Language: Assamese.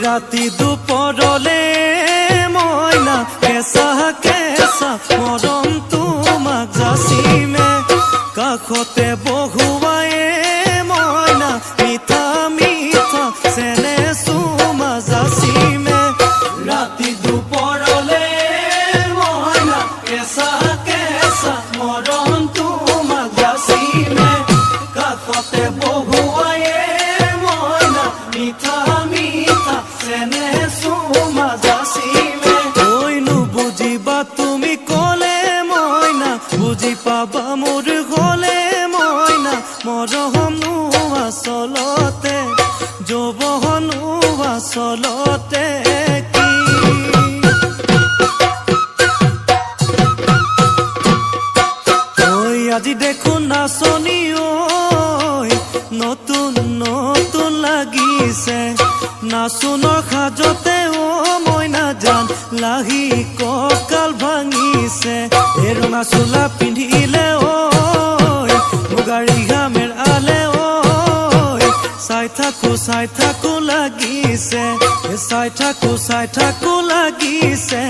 राति दुपरले मयना केसा केसा मरम तुमाक जासिमे काखते बहुवाए मयना मिठा मिठा सेने सुमा जासिमे राति दुपरले मयना केसा केसा मरम तुमाक जासिमे काखते बहुवाए मयना मिठा তুমি কলে ময়না বুঝি পাবা মোর গলে ময়না মরহনু আচলতে যৌবনু আচলতে কি ওই আজি দেখো নাচনি ঐ নতুন নতুন লাগিছে নাচুনৰ সাজতে ও মইনা জান লাহি কঁকাল ভাঙিছে এই ৰঙা চোলা পিন্ধিলে ঐ মুগাৰী ঘামেৰ আলে ঐ চাই থাকো লাগিছে চাই থাকো লাগিছে